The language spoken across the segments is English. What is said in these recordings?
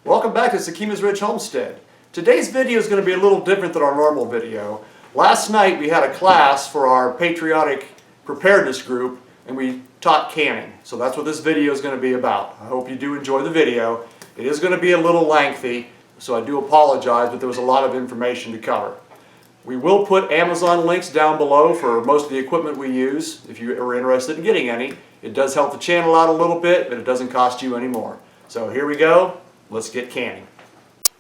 Welcome back to Sakima's Ridge Homestead. Today's video is going to be a little different than our normal video. Last night we had a class for our patriotic preparedness group and we taught canning. So that's what this video is going to be about. I hope you do enjoy the video. It is going to be a little lengthy, so I do apologize, but there was a lot of information to cover. We will put Amazon links down below for most of the equipment we use if you are interested in getting any. It does help the channel out a little bit, but it doesn't cost you any more. So here we go. Let's get canning.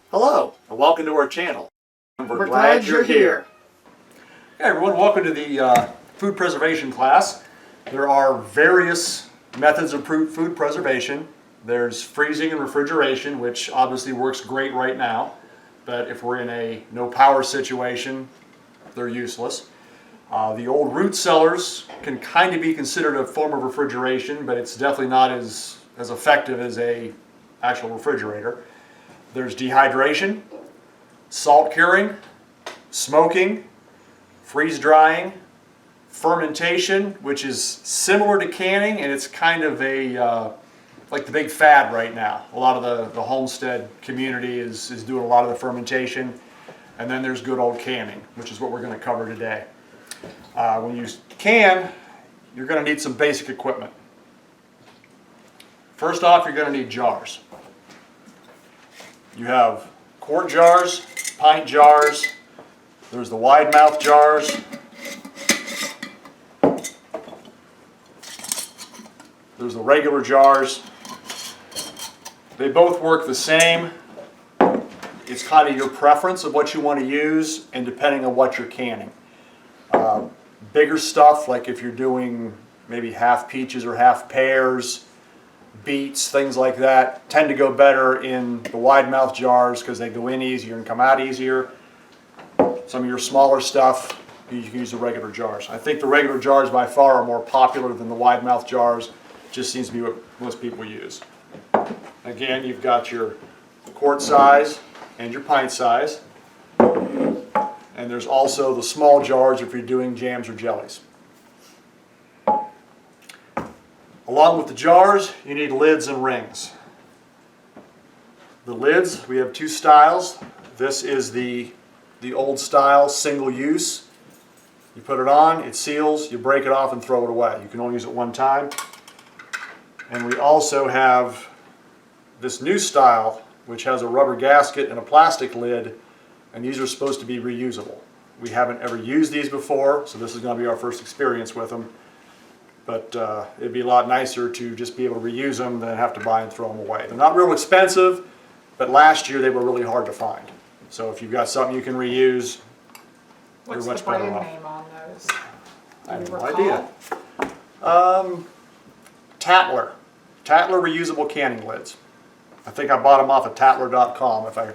Hello, and welcome to our channel. We're glad you're here. Hey everyone, welcome to the food preservation class. There are various methods of food preservation. There's freezing and refrigeration, which obviously works great right now. But if we're in a no power situation, they're useless. The old root cellars can kind of be considered a form of refrigeration, but it's definitely not as effective as a actual refrigerator. There's dehydration, salt curing, smoking, freeze drying, fermentation, which is similar to canning, and it's kind of a like the big fad right now. A lot of the homestead community is doing a lot of the fermentation. And then there's good old canning, which is what we're going to cover today. When you can, you're going to need some basic equipment. First off, you're going to need jars. You have quart jars, pint jars, there's the wide mouth jars, there's the regular jars. They both work the same. It's kind of your preference of what you want to use and depending on what you're canning. Bigger stuff, like if you're doing maybe half peaches or half pears, beets, things like that, tend to go better in the wide mouth jars because they go in easier and come out easier. Some of your smaller stuff, you can use the regular jars. I think the regular jars by far are more popular than the wide mouth jars. It just seems to be what most people use. Again, you've got your quart size and your pint size. And there's also the small jars if you're doing jams or jellies. Along with the jars, you need lids and rings. The lids, we have two styles. This is the old style, single use. You put it on, it seals, you break it off and throw it away. You can only use it one time. And we also have this new style, which has a rubber gasket and a plastic lid, and these are supposed to be reusable. We haven't ever used these before, so this is going to be our first experience with them. But it'd be a lot nicer to just be able to reuse them than have to buy and throw them away. They're not real expensive, but last year they were really hard to find. So if you've got something you can reuse, you're much better off. What's the brand name on those? I have no idea. Tatler. Tatler reusable canning lids. I think I bought them off of Tatler.com if I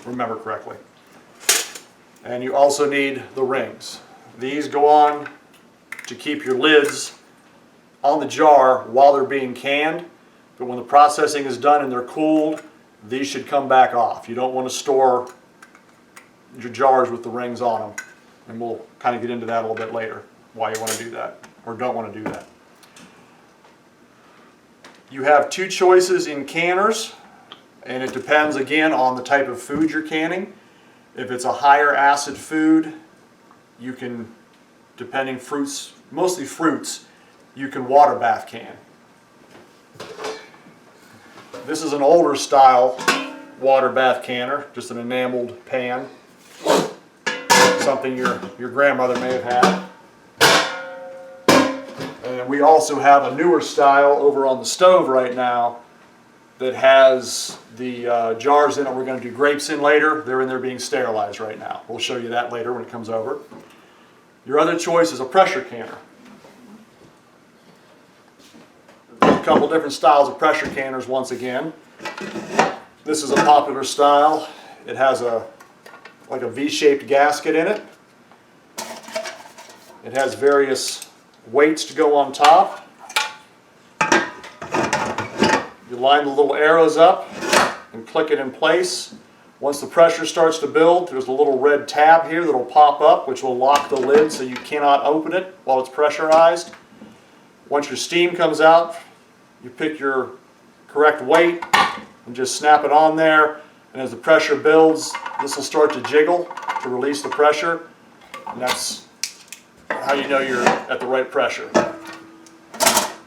remember correctly. And you also need the rings. These go on to keep your lids on the jar while they're being canned, but when the processing is done and they're cooled, these should come back off. You don't want to store your jars with the rings on them, and we'll kind of get into that a little bit later, why you want to do that, or don't want to do that. You have two choices in canners, and it depends again on the type of food you're canning. If it's a higher acid food, you can, depending fruits, mostly fruits, you can water bath can. This is an older style water bath canner, just an enameled pan. Something your grandmother may have had. And we also have a newer style over on the stove right now that has the jars in it. We're going to do grapes in later. They're in there being sterilized right now. We'll show you that later when it comes over. Your other choice is a pressure canner. There's a couple different styles of pressure canners once again. This is a popular style. It has like a V-shaped gasket in it. It has various weights to go on top. You line the little arrows up and click it in place. Once the pressure starts to build, there's a little red tab here that will pop up, which will lock the lid so you cannot open it while it's pressurized. Once your steam comes out, you pick your correct weight, and just snap it on there, and as the pressure builds, this will start to jiggle to release the pressure, and that's how you know you're at the right pressure.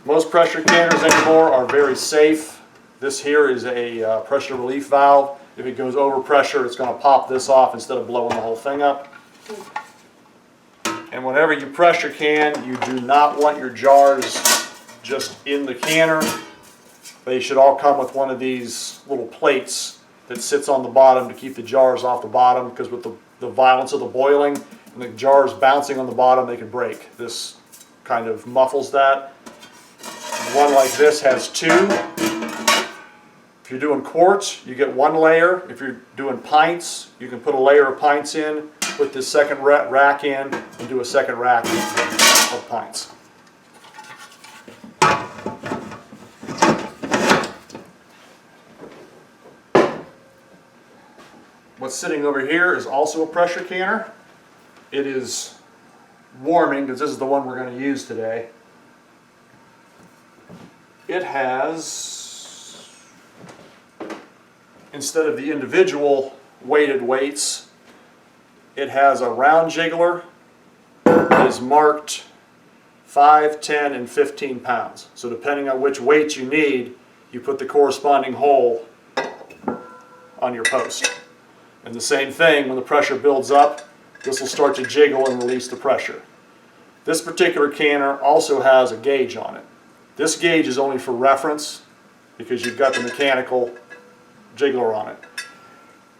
Most pressure canners anymore are very safe. This here is a pressure relief valve. If it goes over pressure, it's going to pop this off instead of blowing the whole thing up. And whenever you pressure can, you do not want your jars just in the canner. They should all come with one of these little plates that sits on the bottom to keep the jars off the bottom, because with the violence of the boiling and the jars bouncing on the bottom, they can break. This kind of muffles that. One like this has two. If you're doing quarts, you get one layer. If you're doing pints, you can put a layer of pints in, put this second rack in, and do a second rack of pints. What's sitting over here is also a pressure canner. It is warming because this is the one we're going to use today. It has, instead of the individual weighted weights, it has a round jiggler that is marked 5, 10, and 15 pounds. So depending on which weight you need, you put the corresponding hole on your post. And the same thing, when the pressure builds up, this will start to jiggle and release the pressure. This particular canner also has a gauge on it. This gauge is only for reference because you've got the mechanical jiggler on it.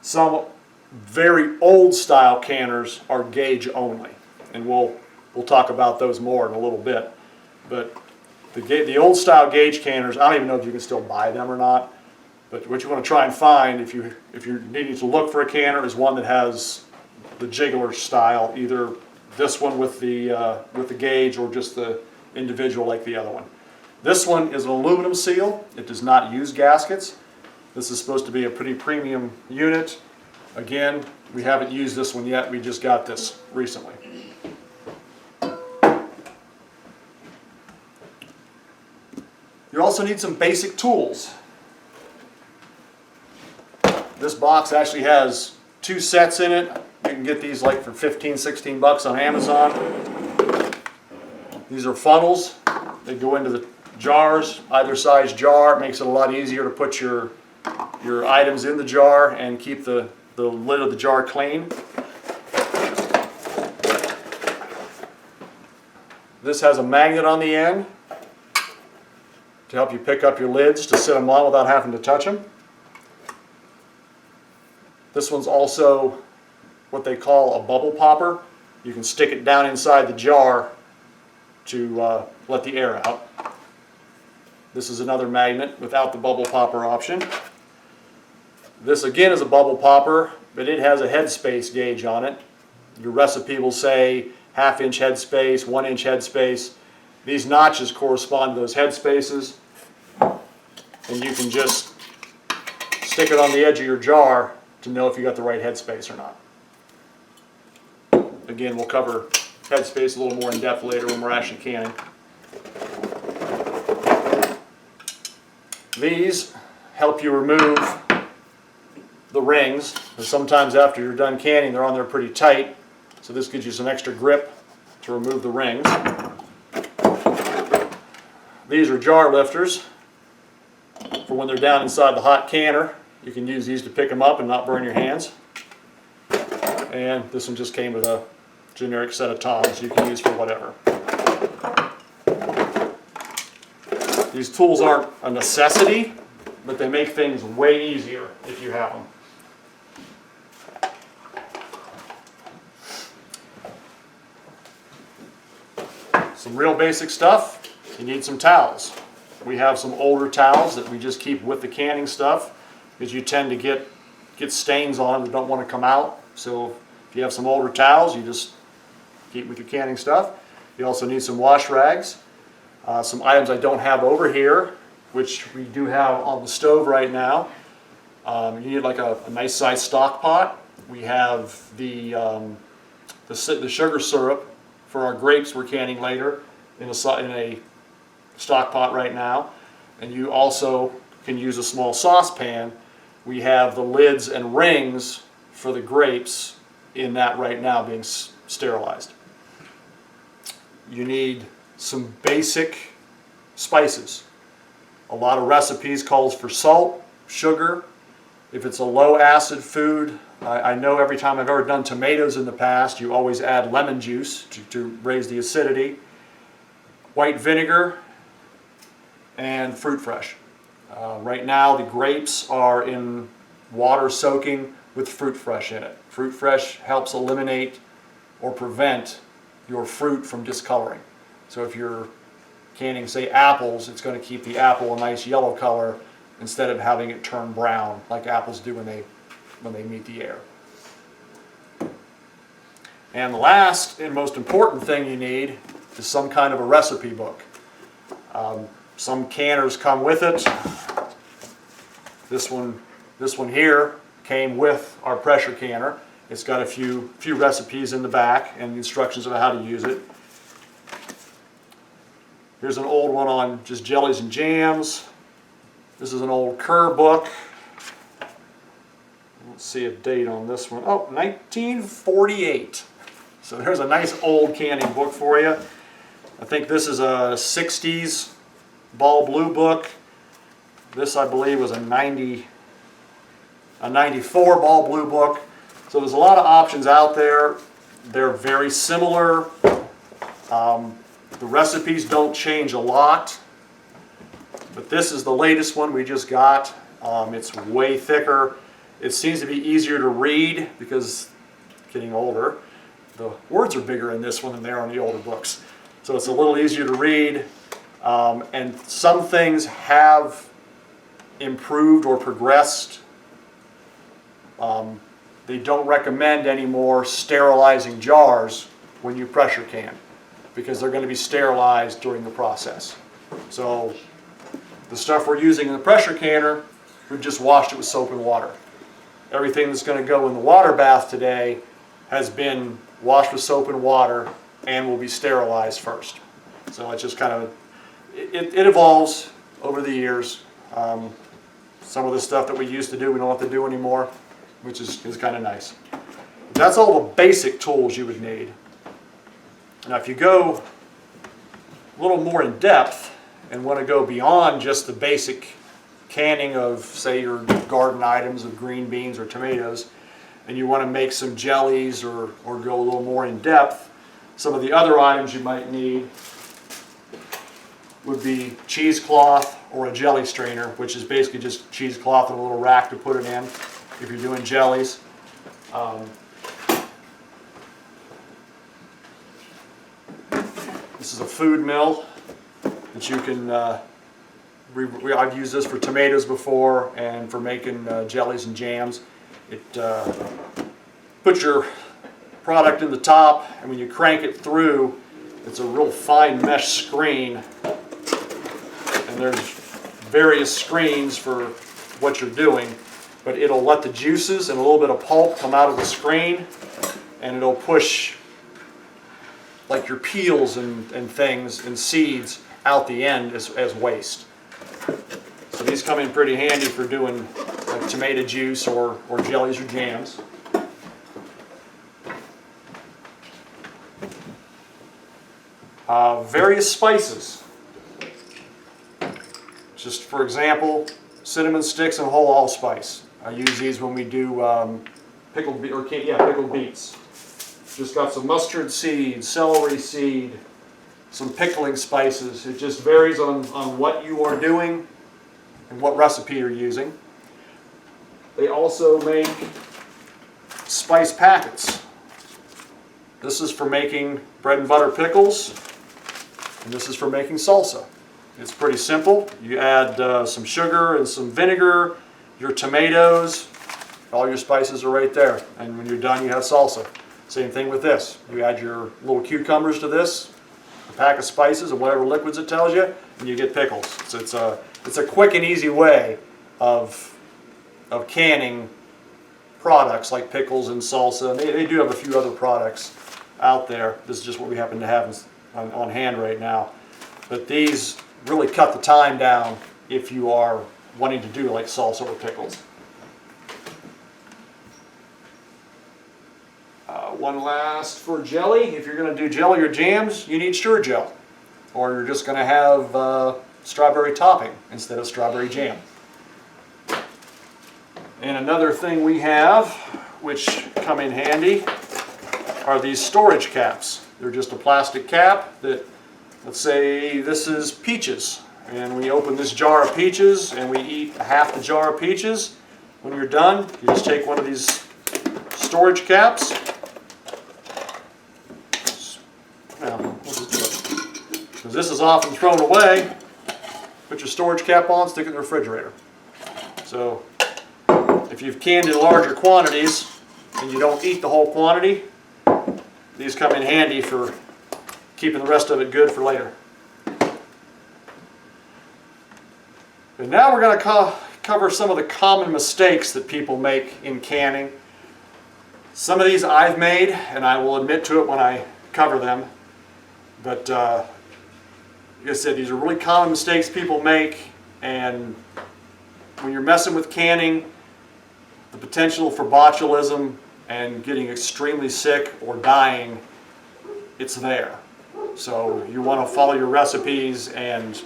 Some very old style canners are gauge only, and we'll talk about those more in a little bit. But the old style gauge canners, I don't even know if you can still buy them or not. But what you want to try and find if you're needing to look for a canner is one that has the jiggler style, either this one with the gauge or just the individual like the other one. This one is an aluminum seal. It does not use gaskets. This is supposed to be a pretty premium unit. Again, we haven't used this one yet. We just got this recently. You also need some basic tools. This box actually has 2 sets in it. You can get these like for 15, 16 bucks on Amazon. These are funnels. They go into the jars, either size jar. It makes it a lot easier to put your items in the jar and keep the lid of the jar clean. This has a magnet on the end to help you pick up your lids to sit them on without having to touch them. This one's also what they call a bubble popper. You can stick it down inside the jar to let the air out. This is another magnet without the bubble popper option. This again is a bubble popper, but it has a headspace gauge on it. Your recipe will say 1/2 inch headspace, 1 inch headspace. These notches correspond to those headspaces, and you can just stick it on the edge of your jar to know if you got the right headspace or not. Again, we'll cover headspace a little more in depth later when we're actually canning. These help you remove the rings, and sometimes after you're done canning they're on there pretty tight, so this gives you some extra grip to remove the rings. These are jar lifters for when they're down inside the hot canner. You can use these to pick them up and not burn your hands. And this one just came with a generic set of tongs you can use for whatever. These tools aren't a necessity, but they make things way easier if you have them. Some real basic stuff. You need some towels. We have some older towels that we just keep with the canning stuff, because you tend to get stains on them that don't want to come out. So if you have some older towels, you just keep with your canning stuff. You also need some wash rags. Some items I don't have over here, which we do have on the stove right now. You need like a nice sized stock pot. We have the sugar syrup for our grapes we're canning later in a stock pot right now. And you also can use a small saucepan. We have the lids and rings for the grapes in that right now being sterilized. You need some basic spices. A lot of recipes calls for salt, sugar. If it's a low acid food, I know every time I've ever done tomatoes in the past, you always add lemon juice to raise the acidity. White vinegar and fruit fresh. Right now the grapes are in water soaking with fruit fresh in it. Fruit fresh helps eliminate or prevent your fruit from discoloring. So if you're canning, say, apples, it's going to keep the apple a nice yellow color instead of having it turn brown like apples do when they meet the air. And the last and most important thing you need is some kind of a recipe book. Some canners come with it. This one here came with our pressure canner. It's got a few recipes in the back and instructions about how to use it. Here's an old one on just jellies and jams. This is an old CoE book. Let's see a date on this one. Oh, 1948. So there's a nice old canning book for you. I think this is a 60s ball blue book. This, I believe, was a 94 ball blue book. So there's a lot of options out there. They're very similar. The recipes don't change a lot. But this is the latest one we just got. It's way thicker. It seems to be easier to read because getting older. The words are bigger in this one than they are in the older books. So it's a little easier to read. And some things have improved or progressed. They don't recommend anymore sterilizing jars when you pressure can because they're going to be sterilized during the process. So the stuff we're using in the pressure canner, we've just washed it with soap and water. Everything that's going to go in the water bath today has been washed with soap and water and will be sterilized first. So it's just kind of, it evolves over the years. Some of the stuff that we used to do we don't have to do anymore, which is kind of nice. That's all the basic tools you would need. Now if you go a little more in depth and want to go beyond just the basic canning of, say, your garden items of green beans or tomatoes, and you want to make some jellies or go a little more in depth, some of the other items you might need would be cheesecloth or a jelly strainer, which is basically just cheesecloth and a little rack to put it in if you're doing jellies. This is a food mill that you can, I've used this for tomatoes before and for making jellies and jams. It puts your product in the top, and when you crank it through, it's a real fine mesh screen. And there's various screens for what you're doing, but it'll let the juices and a little bit of pulp come out of the screen, and it'll push like your peels and things and seeds out the end as waste. So these come in pretty handy for doing like tomato juice or jellies or jams. Various spices. Just for example, cinnamon sticks and whole allspice. I use these when we do pickled beets. Just got some mustard seed, celery seed, some pickling spices. It just varies on what you are doing and what recipe you're using. They also make spice packets. This is for making bread and butter pickles, and this is for making salsa. It's pretty simple. You add some sugar and some vinegar, your tomatoes, all your spices are right there. And when you're done, you have salsa. Same thing with this. You add your little cucumbers to this, a pack of spices and whatever liquids it tells you, and you get pickles. So it's a quick and easy way of canning products like pickles and salsa. And they do have a few other products out there. This is just what we happen to have on hand right now. But these really cut the time down if you are wanting to do like salsa or pickles. One last for jelly. If you're going to do jelly or jams, you need sure gel. Or you're just going to have strawberry topping instead of strawberry jam. And another thing we have, which come in handy, are these storage caps. They're just a plastic cap that, let's say this is peaches. And we open this jar of peaches and we eat half the jar of peaches. When you're done, you just take one of these storage caps. Because this is often thrown away, put your storage cap on, stick it in the refrigerator. So if you've canned in larger quantities and you don't eat the whole quantity, these come in handy for keeping the rest of it good for later. And now we're going to cover some of the common mistakes that people make in canning. Some of these I've made, and I will admit to it when I cover them. But like I said, these are really common mistakes people make, and when you're messing with canning, the potential for botulism and getting extremely sick or dying, it's there. So you want to follow your recipes and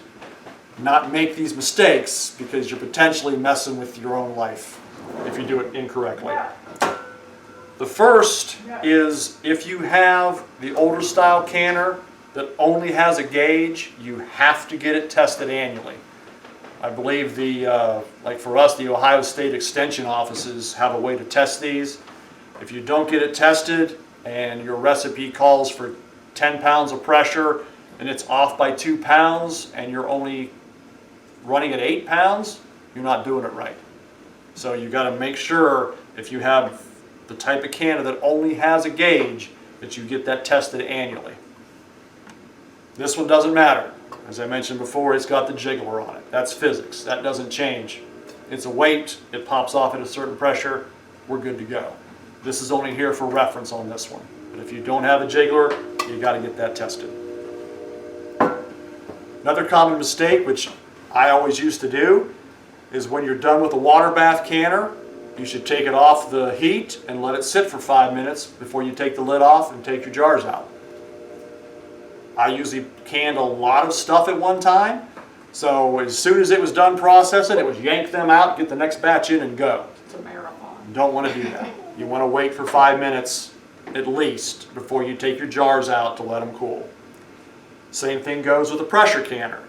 not make these mistakes, because you're potentially messing with your own life if you do it incorrectly. The first is, if you have the older style canner that only has a gauge, you have to get it tested annually. I believe like for us, the Ohio State Extension offices have a way to test these. If you don't get it tested and your recipe calls for 10 pounds of pressure and it's off by 2 pounds and you're only running at 8 pounds, you're not doing it right. So you got to make sure, if you have the type of canner that only has a gauge, that you get that tested annually. This one doesn't matter. As I mentioned before, it's got the jiggler on it. That's physics. That doesn't change. It's a weight. It pops off at a certain pressure. We're good to go. This is only here for reference on this one. But if you don't have a jiggler, you got to get that tested. Another common mistake, which I always used to do, is when you're done with a water bath canner, you should take it off the heat and let it sit for 5 minutes before you take the lid off and take your jars out. I usually canned a lot of stuff at one time, so as soon as it was done processing, it was yank them out, get the next batch in, and go. It's a marathon. You don't want to do that. You want to wait for 5 minutes at least before you take your jars out to let them cool. Same thing goes with a pressure canner.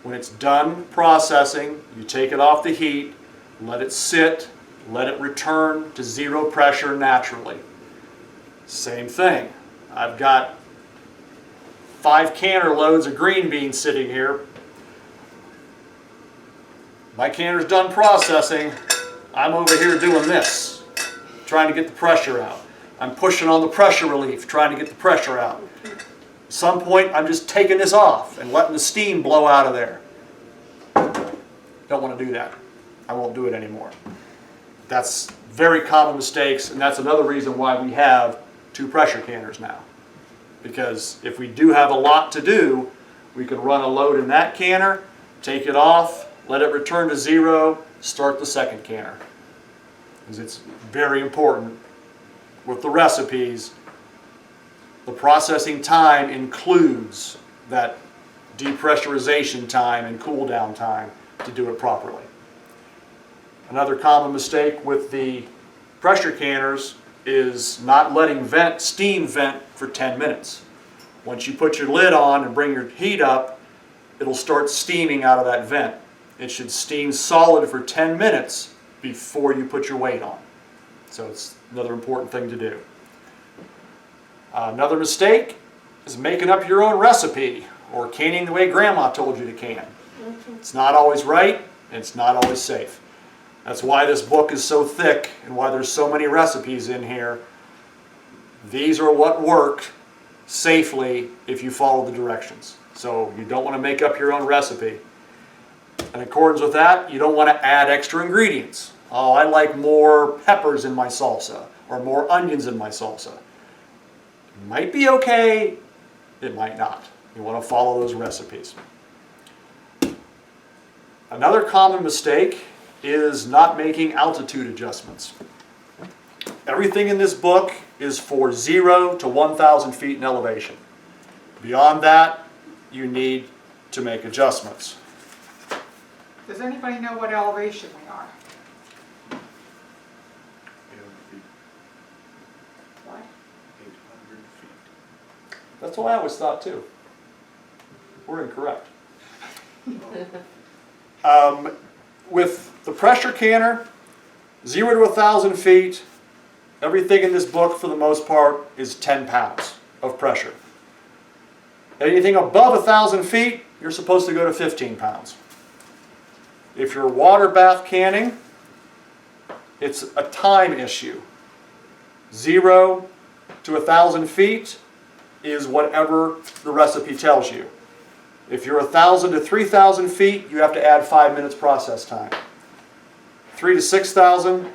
When it's done processing, you take it off the heat, let it sit, let it return to 0 pressure naturally. Same thing. I've got 5 canner loads of green beans sitting here. My canner's done processing. I'm over here doing this, trying to get the pressure out. I'm pushing on the pressure relief, trying to get the pressure out. At some point, I'm just taking this off and letting the steam blow out of there. Don't want to do that. I won't do it anymore. That's very common mistakes, and that's another reason why we have 2 pressure canners now. Because if we do have a lot to do, we can run a load in that canner, take it off, let it return to 0, start the second canner. Because it's very important with the recipes. The processing time includes that depressurization time and cool down time to do it properly. Another common mistake with the pressure canners is not letting steam vent for 10 minutes. Once you put your lid on and bring your heat up, it'll start steaming out of that vent. It should steam solid for 10 minutes before you put your weight on. So it's another important thing to do. Another mistake is making up your own recipe or canning the way Grandma told you to can. It's not always right, and it's not always safe. That's why this book is so thick and why there's so many recipes in here. These are what work safely if you follow the directions. So you don't want to make up your own recipe. In accordance with that, you don't want to add extra ingredients. Oh, I like more peppers in my salsa or more onions in my salsa. It might be okay, it might not. You want to follow those recipes. Another common mistake is not making altitude adjustments. Everything in this book is for 0 to 1,000 feet in elevation. Beyond that, you need to make adjustments. Does anybody know what elevation we are? What? 800 feet. That's what I always thought too. We're incorrect. With the pressure canner, 0 to 1,000 feet, everything in this book for the most part is 10 pounds of pressure. Anything above 1,000 feet, you're supposed to go to 15 pounds. If you're water bath canning, it's a time issue. 0 to 1,000 feet is whatever the recipe tells you. If you're 1,000 to 3,000 feet, you have to add 5 minutes process time. 3 to 6,000,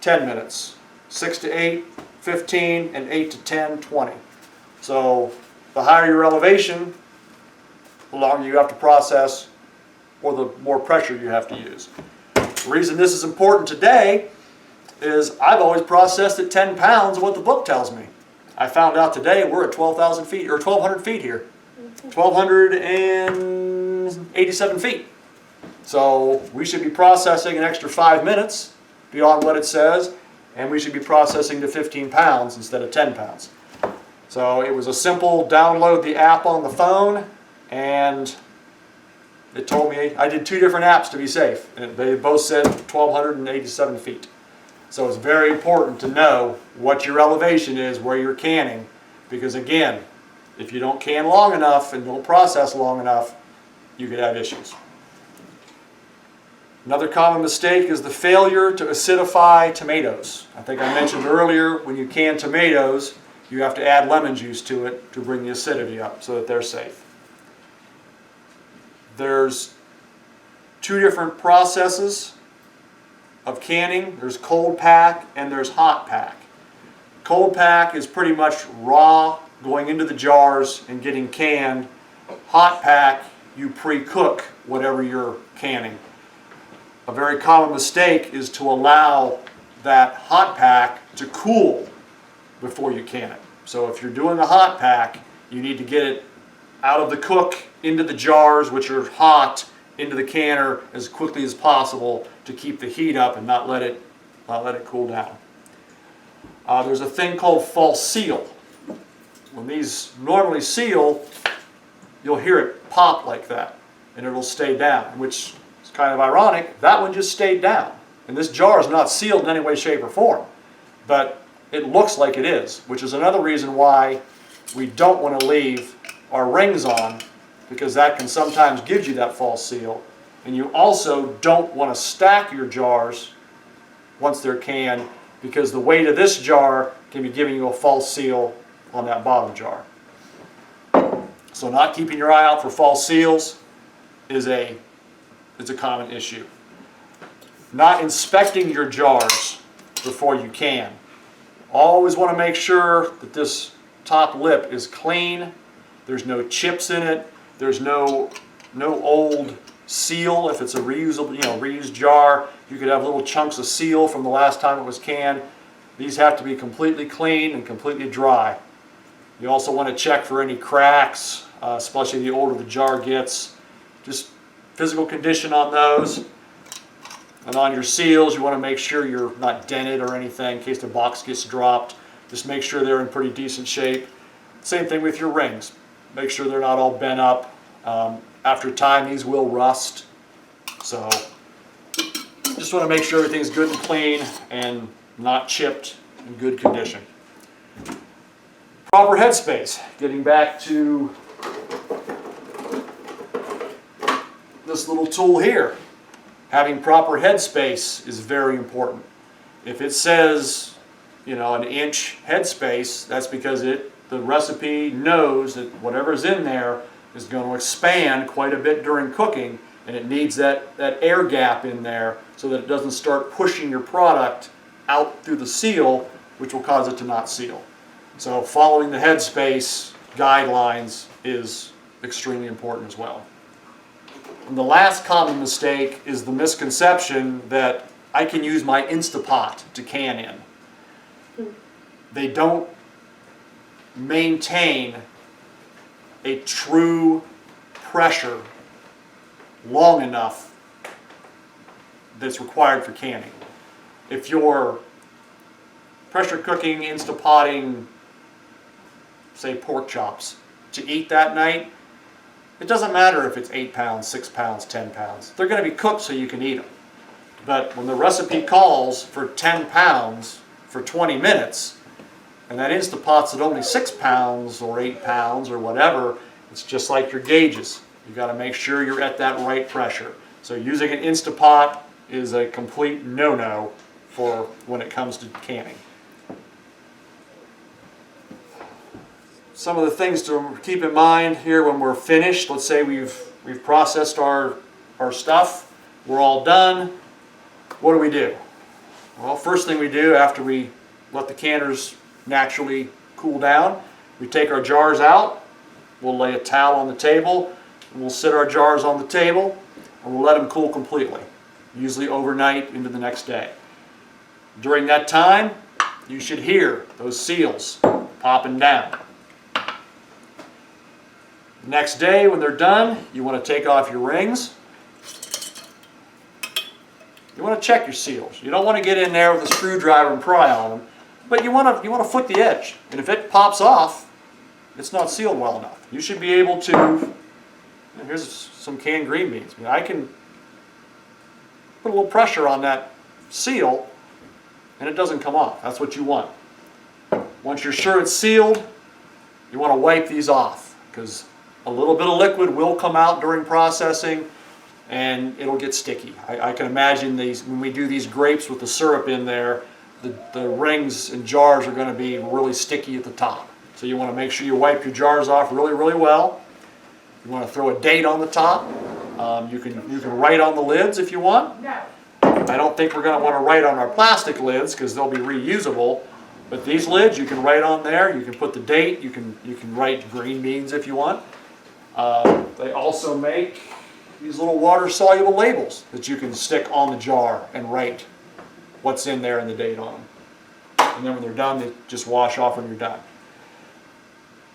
10 minutes. 6 to 8, 15, and 8 to 10, 20. So the higher your elevation, the longer you have to process, or the more pressure you have to use. The reason this is important today is I've always processed at 10 pounds of what the book tells me. I found out today we're at 12,000 feet, or 1,200 feet here. 1,287 feet. So we should be processing an extra 5 minutes beyond what it says, and we should be processing to 15 pounds instead of 10 pounds. So it was a simple download the app on the phone, and it told me, I did 2 different apps to be safe, and they both said 1,287 feet. So it's very important to know what your elevation is where you're canning, because again, if you don't can long enough and don't process long enough, you could have issues. Another common mistake is the failure to acidify tomatoes. I think I mentioned earlier, when you can tomatoes, you have to add lemon juice to it to bring the acidity up so that they're safe. There's 2 different processes of canning. There's cold pack and there's hot pack. Cold pack is pretty much raw, going into the jars and getting canned. Hot pack, you pre-cook whatever you're canning. A very common mistake is to allow that hot pack to cool before you can it. So if you're doing a hot pack, you need to get it out of the cook into the jars, which are hot, into the canner as quickly as possible to keep the heat up and not let it cool down. There's a thing called false seal. When these normally seal, you'll hear it pop like that, and it'll stay down, which is kind of ironic. That one just stayed down. And this jar is not sealed in any way, shape, or form, but it looks like it is, which is another reason why we don't want to leave our rings on, because that can sometimes give you that false seal. And you also don't want to stack your jars once they're canned, because the weight of this jar can be giving you a false seal on that bottom jar. So not keeping your eye out for false seals is a common issue. Not inspecting your jars before you can. Always want to make sure that this top lip is clean. There's no chips in it. There's no old seal. If it's a reusable, reused jar, you could have little chunks of seal from the last time it was canned. These have to be completely clean and completely dry. You also want to check for any cracks, especially the older the jar gets. Just physical condition on those. And on your seals, you want to make sure you're not dented or anything in case the box gets dropped. Just make sure they're in pretty decent shape. Same thing with your rings. Make sure they're not all bent up. After time, these will rust. So just want to make sure everything's good and clean and not chipped, in good condition. Proper headspace. Getting back to this little tool here. Having proper headspace is very important. If it says, an inch headspace, that's because the recipe knows that whatever's in there is going to expand quite a bit during cooking, and it needs that air gap in there so that it doesn't start pushing your product out through the seal, which will cause it to not seal. So following the headspace guidelines is extremely important as well. And the last common mistake is the misconception that I can use my Instapot to can in. They don't maintain a true pressure long enough that's required for canning. If you're pressure cooking, Instapotting, say pork chops, to eat that night, it doesn't matter if it's 8 pounds, 6 pounds, 10 pounds. They're going to be cooked so you can eat them. But when the recipe calls for 10 pounds for 20 minutes, and that Instapot's at only 6 pounds or 8 pounds or whatever, it's just like your gauges. You've got to make sure you're at that right pressure. So using an Instapot is a complete no-no for when it comes to canning. Some of the things to keep in mind here when we're finished, let's say we've processed our stuff, we're all done. What do? Well, first thing we do after we let the canners naturally cool down, we take our jars out, we'll lay a towel on the table, and we'll sit our jars on the table, and we'll let them cool completely, usually overnight into the next day. During that time, you should hear those seals popping down. Next day, when they're done, you want to take off your rings. You want to check your seals. You don't want to get in there with a screwdriver and pry on them, but you want to foot the edge. And if it pops off, it's not sealed well enough. You should be able to. Here's some canned green beans. I can put a little pressure on that seal, and it doesn't come off. That's what you want. Once you're sure it's sealed, you want to wipe these off, because a little bit of liquid will come out during processing and it'll get sticky. I can imagine these, when we do these grapes with the syrup in there, the rings and jars are going to be really sticky at the top. So you want to make sure you wipe your jars off really, really well. You want to throw a date on the top. You can write on the lids if you want. No. I don't think we're going to want to write on our plastic lids because they'll be reusable. But these lids, you can write on there. You can put the date. You can write green beans if you want. They also make these little water-soluble labels that you can stick on the jar and write what's in there and the date on them. And then when they're done, they just wash off when you're done.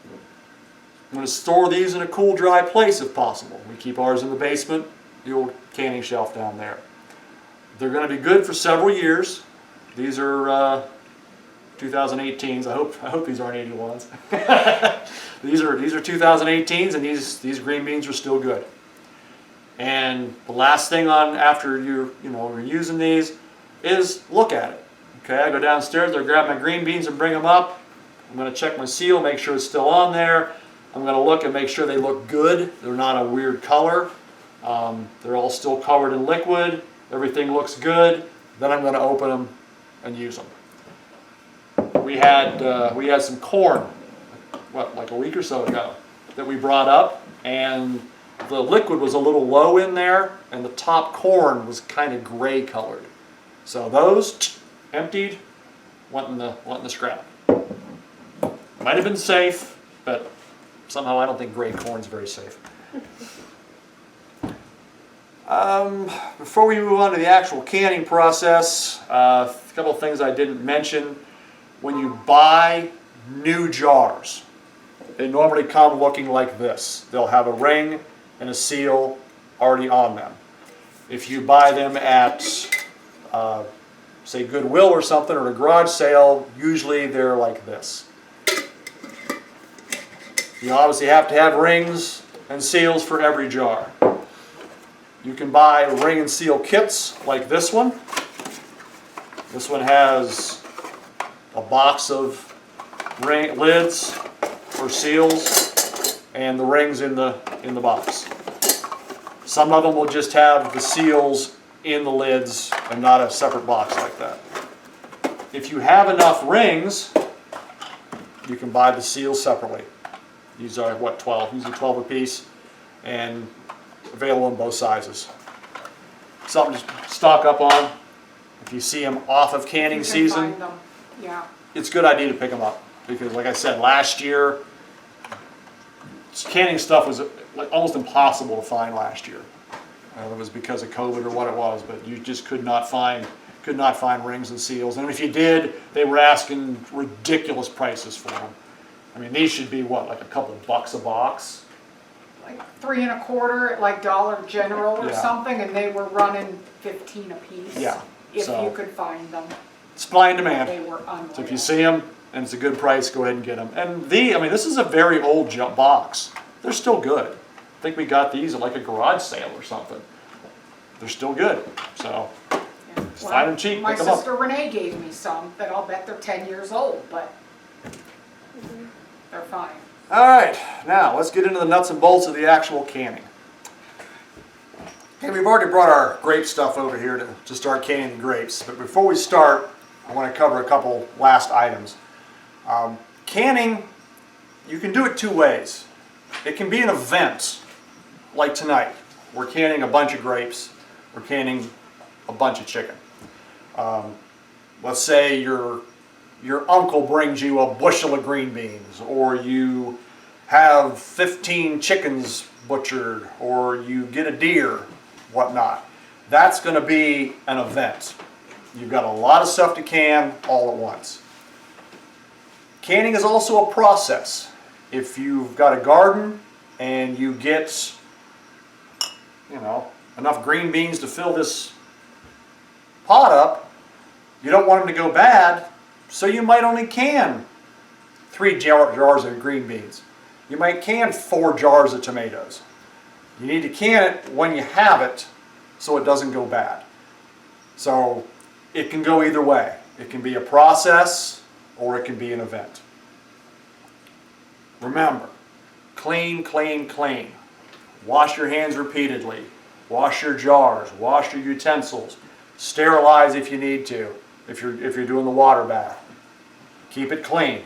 I'm going to store these in a cool, dry place if possible. We keep ours in the basement, the old canning shelf down there. They're going to be good for several years. These are 2018s. I hope these aren't 81s. These are 2018s, and these green beans are still good. And the last thing on after you're using these is look at it. Okay, I go downstairs, I grab my green beans and bring them up. I'm going to check my seal, make sure it's still on there. I'm going to look and make sure they look good. They're not a weird color. They're all still covered in liquid. Everything looks good. Then I'm going to open them and use them. We had some corn, like a week or so ago, that we brought up, and the liquid was a little low in there, and the top corn was kind of gray colored. So those emptied, went in the scrap. Might have been safe, but somehow I don't think gray corn's very safe. Before we move on to the actual canning process, a couple of things I didn't mention. When you buy new jars, they normally come looking like this. They'll have a ring and a seal already on them. If you buy them at, say, Goodwill or something, or a garage sale, usually they're like this. You obviously have to have rings and seals for every jar. You can buy ring and seal kits like this one. This one has a box of lids or seals and the rings in the box. Some of them will just have the seals in the lids and not a separate box like that. If you have enough rings, you can buy the seals separately. These are 12, usually 12 a piece, and available in both sizes. Something to stock up on. If you see them off of canning season, Find them. Yeah. it's a good idea to pick them up, because like I said, last year canning stuff was almost impossible to find last year. It was because of COVID or what it was, but you just could not find rings and seals. And if you did, they were asking ridiculous prices for them. I mean, these should be what, like a couple bucks a box? Like 3 1/4 at like Dollar General or Yeah. something, and they were running 15 a piece. Yeah, If so- you could find them, Supply and demand. they were unreal. So if you see them and it's a good price, go ahead and get them. And I mean, this is a very old box. They're still good. I think we got these at like a garage sale or something. They're still good. So Yeah. Just find them cheap, My pick 'em up. sister Renee gave me some that I'll bet they're 10 years old, but they're fine. all right, now let's get into the nuts and bolts of the actual canning. Okay, we've already brought our grape stuff over here to start canning the grapes. But before we start, I want to cover a couple last items. Canning, you can do it two ways. It can be an event, like tonight. We're canning a bunch of grapes. We're canning a bunch of chicken. Let's say your uncle brings you a bushel of green beans, or you have 15 chickens butchered, or you get a deer, whatnot. That's going to be an event. You've got a lot of stuff to can all at once. Canning is also a process. If you've got a garden and you get, enough green beans to fill this pot up, you don't want them to go bad, so you might only can 3 jars of green beans. You might can 4 jars of tomatoes. You need to can it when you have it so it doesn't go bad. So it can go either way. It can be a process or it can be an event. Remember, clean, clean, clean. Wash your hands repeatedly. Wash your jars. Wash your utensils. Sterilize if you need to, if you're doing the water bath. Keep it clean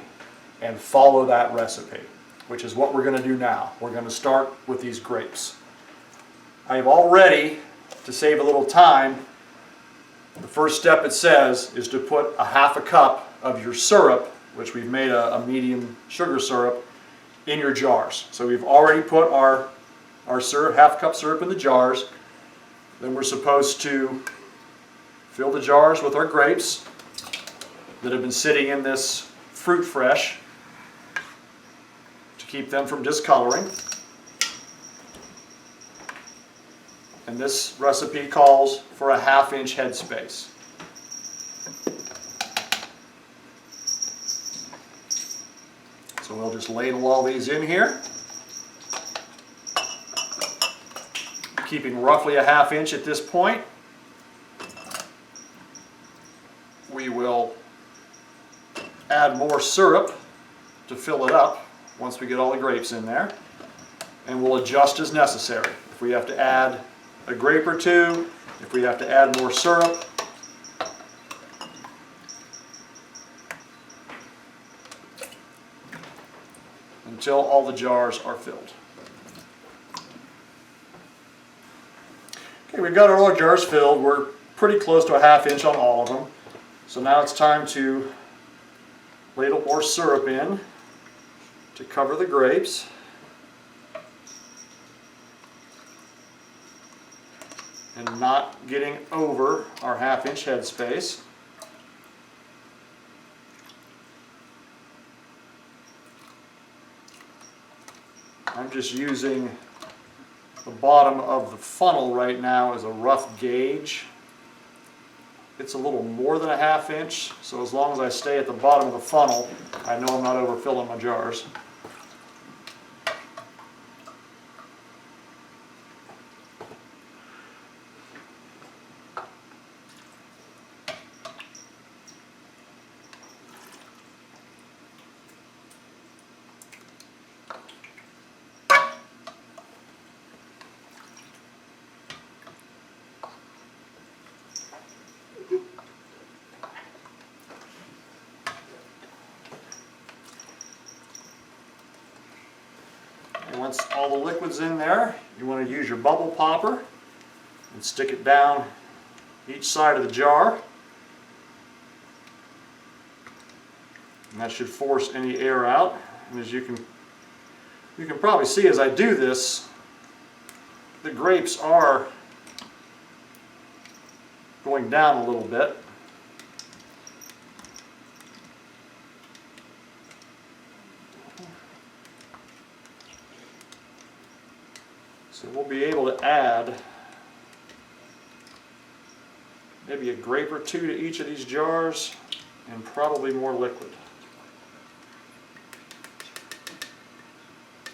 and follow that recipe, which is what we're going to do now. We're going to start with these grapes. I have already, to save a little time, the first step it says is to put a half a cup of your syrup, which we've made a medium sugar syrup, in your jars. So we've already put our syrup, half cup syrup in the jars. Then we're supposed to fill the jars with our grapes that have been sitting in this fruit fresh to keep them from discoloring. And this recipe calls for a 1/2 inch headspace. So we'll just ladle all these in here, keeping roughly a 1/2 inch at this point. We will add more syrup to fill it up once we get all the grapes in there, and we'll adjust as necessary. If we have to add a grape or two, if we have to add more syrup, until all the jars are filled. Okay, we've got all our jars filled. We're pretty close to a 1/2 inch on all of them. So now it's time to ladle more syrup in to cover the grapes. And not getting over our 1/2 inch headspace. I'm just using the bottom of the funnel right now as a rough gauge. It's a little more than a 1/2 inch, so as long as I stay at the bottom of the funnel, I know I'm not overfilling my jars. And once all the liquid's in there, you want to use your bubble popper and stick it down each side of the jar. And that should force any air out. And as you can probably see as I do this, the grapes are going down a little bit. So we'll be able to add maybe a grape or two to each of these jars and probably more liquid.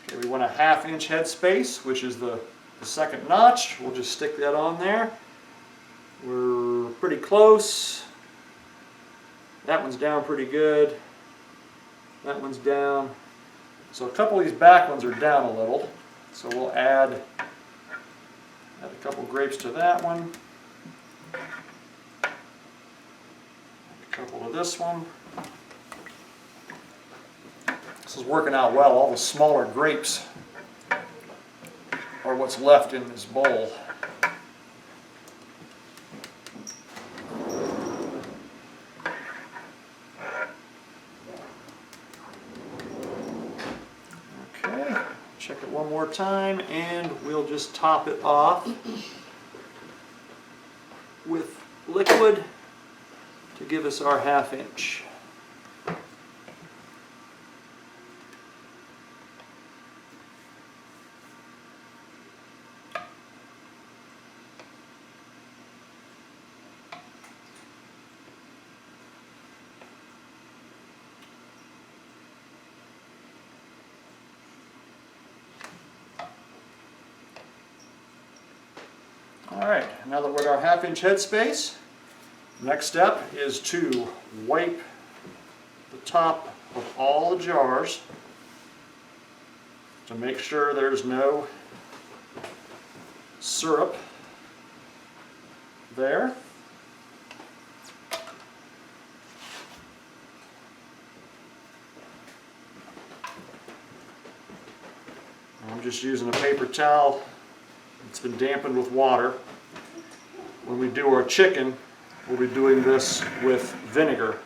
Okay, we want a 1/2 inch headspace, which is the second notch. We'll just stick that on there. We're pretty close. That one's down pretty good. That one's down. So a couple of these back ones are down a little. So we'll add a couple grapes to that one. A couple of this one. This is working out well. All the smaller grapes are what's left in this bowl. Okay, check it one more time and we'll just top it off with liquid to give us our 1/2 inch. Alright, now that we're at our 1/2 inch headspace, next step is to wipe the top of all the jars to make sure there's no syrup there. I'm just using a paper towel. It's been dampened with water. When we do our chicken, we'll be doing this with vinegar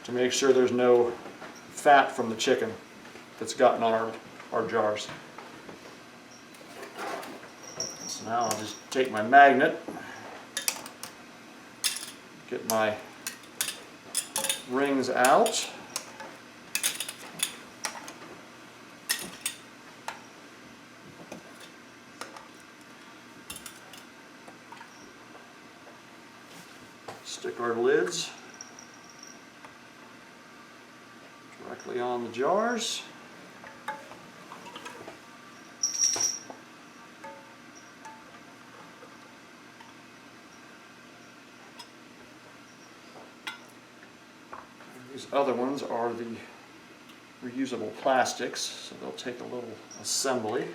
to make sure there's no fat from the chicken that's gotten on our jars. So now I'll just take my magnet, get my rings out. Stick our lids directly on the jars. These other ones are the reusable plastics, so they'll take a little assembly.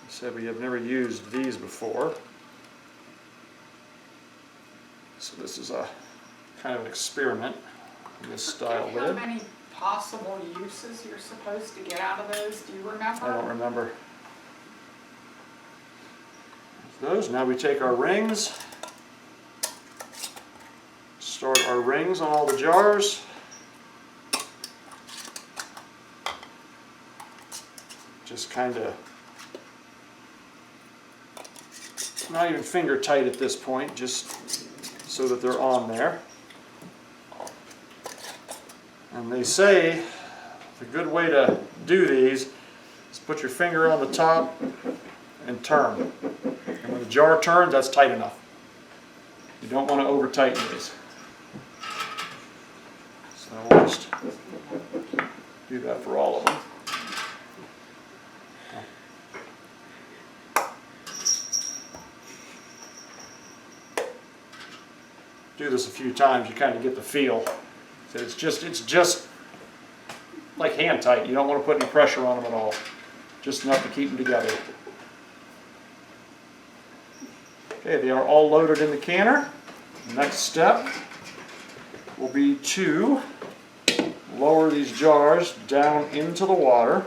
Said we have never used these before, so this is a kind of an experiment in this style How lid. many possible uses you're supposed to get out of those? Do you remember? I don't remember. Those. Now we take our rings, start our rings on all the jars. Just kind of not even finger tight at this point, just so that they're on there. And they say the good way to do these is put your finger on the top and turn. And when the jar turns, that's tight enough. You don't want to over tighten these. So we'll just do that for all of them. Do this a few times, you kind of get the feel. So it's just like hand tight. You don't want to put any pressure on them at all. Just enough to keep them together. Okay, they are all loaded in the canner. The next step will be to lower these jars down into the water.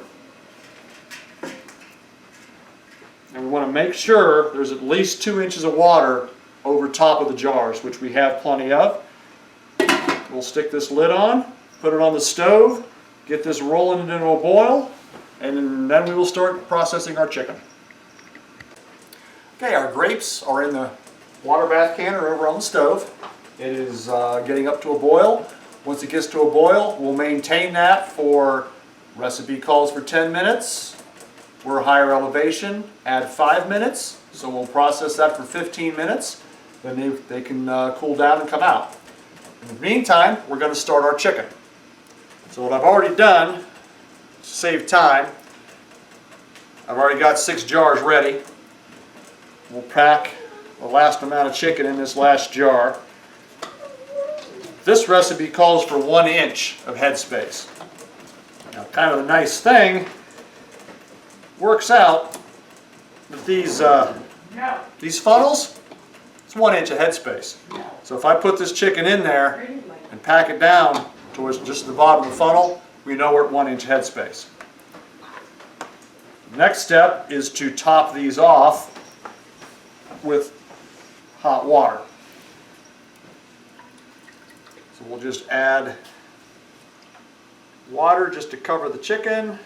And we want to make sure there's at least 2 inches of water over top of the jars, which we have plenty of. We'll stick this lid on, put it on the stove, get this rolling into a boil, and in and then we will start processing our chicken. Okay, our grapes are in the water bath canner over on the stove. It is getting up to a boil. Once it gets to a boil, we'll maintain that for, recipe calls for 10 minutes. We're higher elevation, add 5 minutes. So we'll process that for 15 minutes. Then they can cool down and come out. In the meantime, we're going to start our chicken. So what I've already done, to save time, I've already got 6 jars ready. We'll pack the last amount of chicken in this last jar. This recipe calls for 1 inch of headspace. Now, kind of a nice thing, works out that these funnels, it's 1 inch of headspace. So if I put this chicken in there and pack it down towards just the bottom of the funnel, we know we're at 1 inch headspace. Next step is to top these off with hot water. So we'll just add water just to cover the chicken.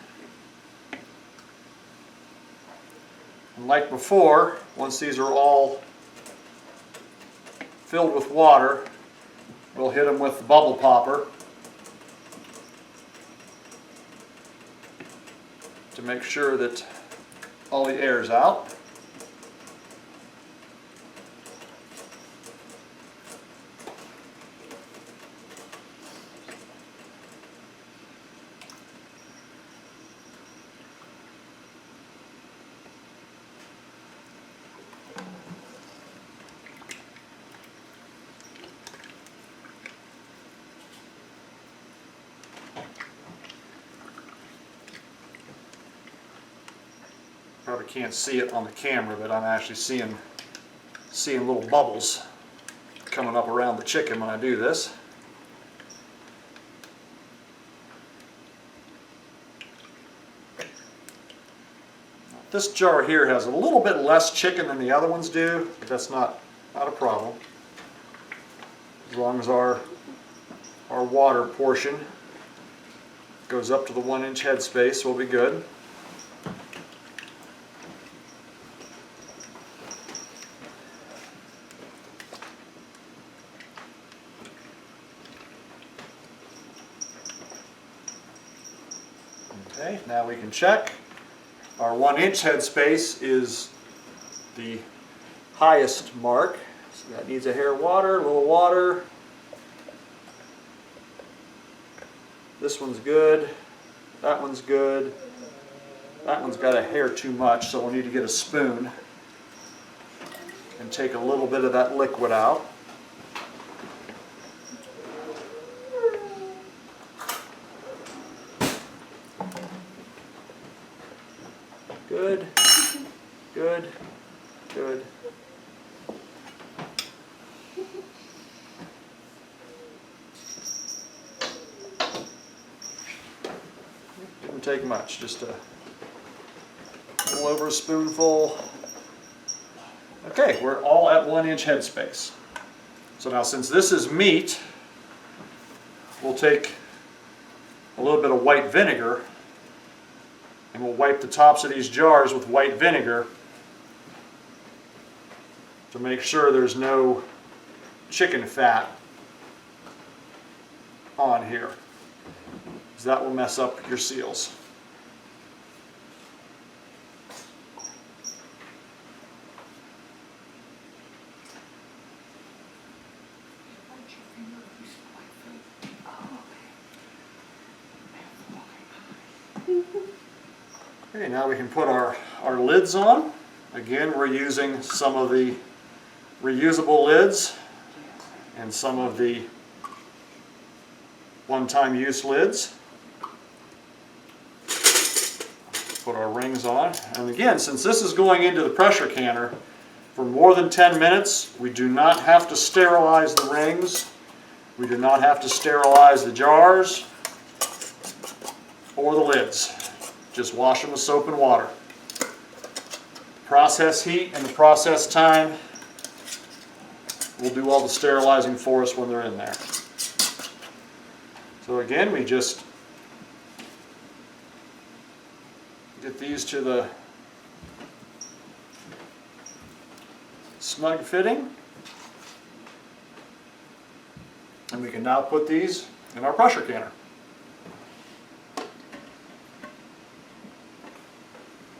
And like before, once these are all filled with water, we'll hit them with the bubble popper to make sure that all the air is out. Probably can't see it on the camera, but I'm actually seeing little bubbles coming up around the chicken when I do this. This jar here has a little bit less chicken than the other ones do, but that's not a problem. As long as our water portion goes up to the 1 inch headspace, we'll be good. Okay, now we can check. Our 1 inch headspace is the highest mark. So that needs a hair of water, a little water. This one's good. That one's good. That one's got a hair too much, so we'll need to get a spoon and take a little bit of that liquid out. Good, good, good. Didn't take much, just a little over a spoonful. Okay, we're all at 1 inch headspace. So now since this is meat, we'll take a little bit of white vinegar and we'll wipe the tops of these jars with white vinegar to make sure there's no chicken fat on here, because that will mess up your seals. Okay, now we can put our lids on. Again, we're using some of the reusable lids and some of the one-time use lids. Put our rings on. And again, since this is going into the pressure canner for more than 10 minutes, we do not have to sterilize the rings. We do not have to sterilize the jars or the lids. Just wash them with soap and water. Process heat and the process time will do all the sterilizing for us when they're in there. So again, we just get these to the snug fitting. And we can now put these in our pressure canner.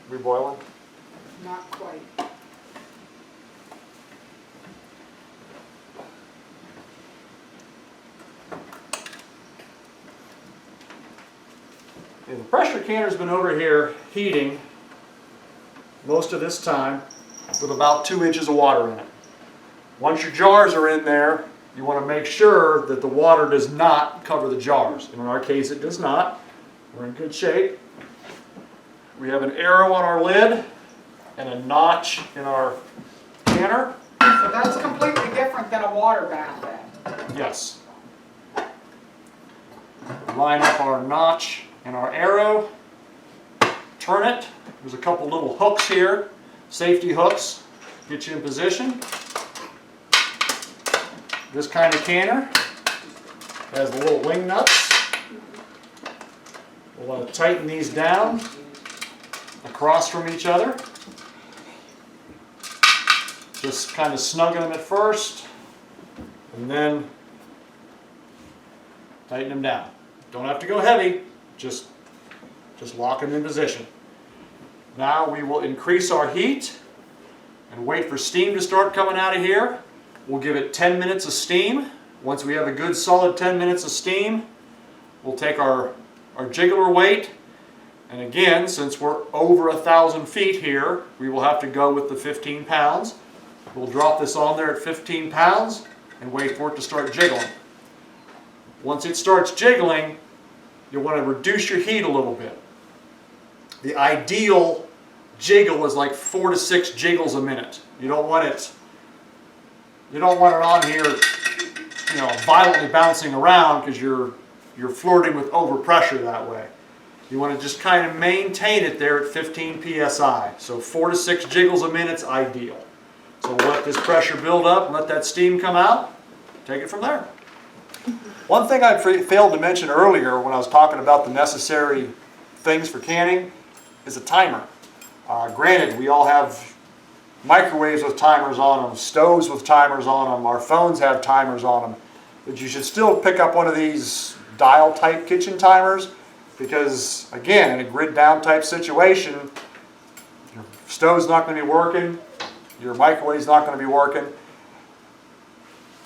We boiling? Not quite. And the pressure canner's been over here heating most of this time with about 2 inches of water in it. Once your jars are in there, you want to make sure that the water does not cover the jars. And in our case, it does not. We're in good shape. We have an arrow on our lid and a notch in our canner. So that's completely different than a water bath then. Yes. Line up our notch and our arrow. Turn it. There's a couple little hooks here, safety hooks, get you in position. This kind of canner has the little wing nuts. We'll want to tighten these down across from each other. Just kind of snugging them at first, and then tighten them down. Don't have to go heavy, just lock them in position. Now we will increase our heat and wait for steam to start coming out of here. We'll give it 10 minutes of steam. Once we have a good solid 10 minutes of steam, we'll take our jiggler weight, and again, since we're over 1,000 feet here, we will have to go with the 15 pounds. We'll drop this on there at 15 pounds and wait for it to start jiggling. Once it starts jiggling, you'll want to reduce your heat a little bit. The ideal jiggle is like 4 to 6 jiggles a minute. You don't want it on here, violently bouncing around, because you're flirting with overpressure that way. You want to just kind of maintain it there at 15 psi. So 4 to 6 jiggles a minute is ideal. So we'll let this pressure build up and let that steam come out. Take it from there. One thing I failed to mention earlier when I was talking about the necessary things for canning is a timer. Granted, we all have microwaves with timers on them, stoves with timers on them, our phones have timers on them, but you should still pick up one of these dial type kitchen timers, because again, in a grid down type situation, your stove's not going to be working, your microwave's not going to be working.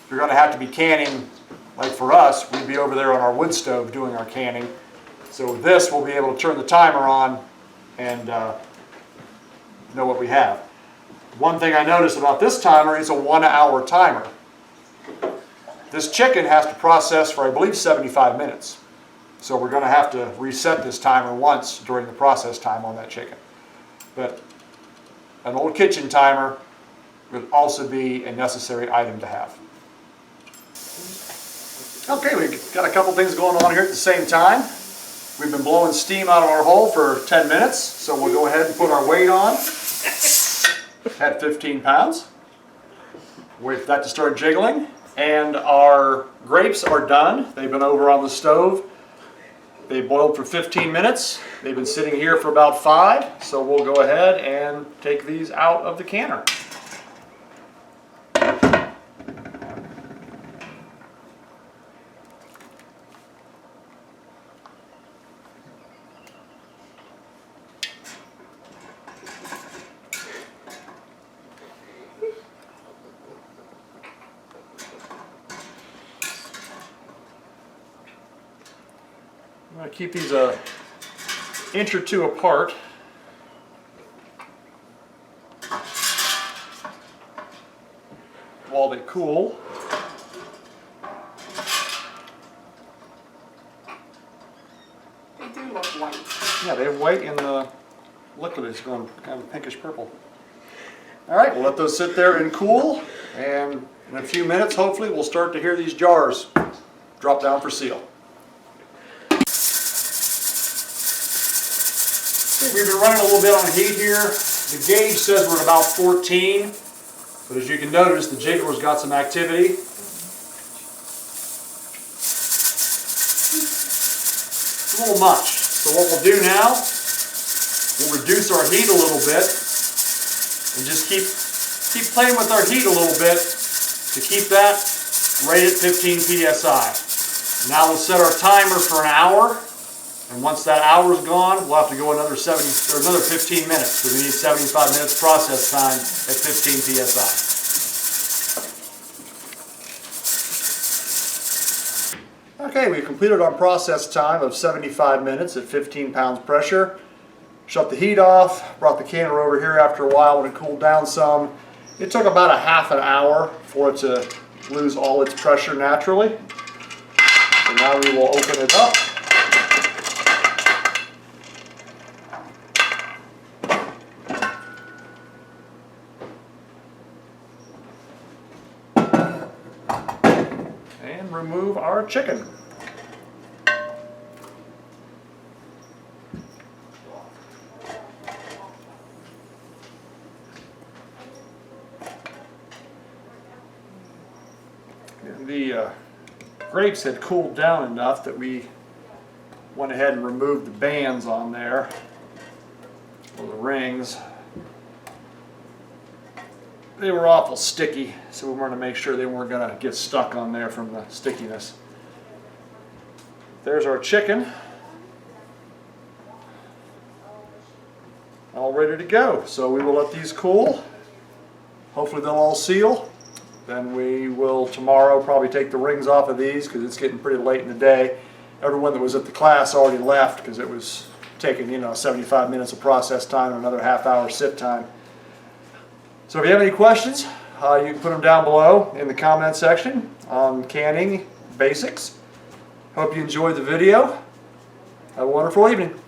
You're going to have to be canning, like for us, we'd be over there on our wood stove doing our canning. So this, we'll be able to turn the timer on and know what we have. One thing I noticed about this timer is a 1 hour timer. This chicken has to process for, I believe, 75 minutes. So we're going to have to reset this timer once during the process time on that chicken. But an old kitchen timer would also be a necessary item to have. Okay, we've got a couple things going on here at the same time. We've been blowing steam out of our hole for 10 minutes, so we'll go ahead and put our weight on at 15 pounds. Wait for that to start jiggling. And our grapes are done. They've been over on the stove. They boiled for 15 minutes. They've been sitting here for about 5, so we'll go ahead and take these out of the canner. I'm going to keep these an inch or 2 apart. While they cool. They do look white. Yeah, they have white and the liquid is going kind of pinkish purple. All right, we'll let those sit there and cool, and in a few minutes, hopefully, we'll start to hear these jars drop down for seal. We've been running a little bit on heat here. The gauge says we're at about 14, but as you can notice, the jiggler's got some activity. It's a little much. So what we'll do now We'll reduce our heat a little bit and just keep playing with our heat a little bit to keep that right at 15 psi. Now we'll set our timer for an hour, and once that hour's gone, we'll have to go another 15 minutes, because we need 75 minutes process time at 15 psi. Okay, we've completed our process time of 75 minutes at 15 pounds pressure. Shut the heat off, brought the canner over here after a while when it cooled down some. It took about a half an hour for it to lose all its pressure naturally. So now we will open it up. And remove our chicken. And the grapes had cooled down enough that we went ahead and removed the bands on there, or the rings. They were awful sticky, so we wanted to make sure they weren't going to get stuck on there from the stickiness. There's our chicken, all ready to go. So we will let these cool. Hopefully they'll all seal. Then we will tomorrow probably take the rings off of these because it's getting pretty late in the day. Everyone that was at the class already left because it was taking, 75 minutes of process time and another half hour sit time. So if you have any questions, you can put them down below in the comment section on canning basics. Hope you enjoyed the video. Have a wonderful evening.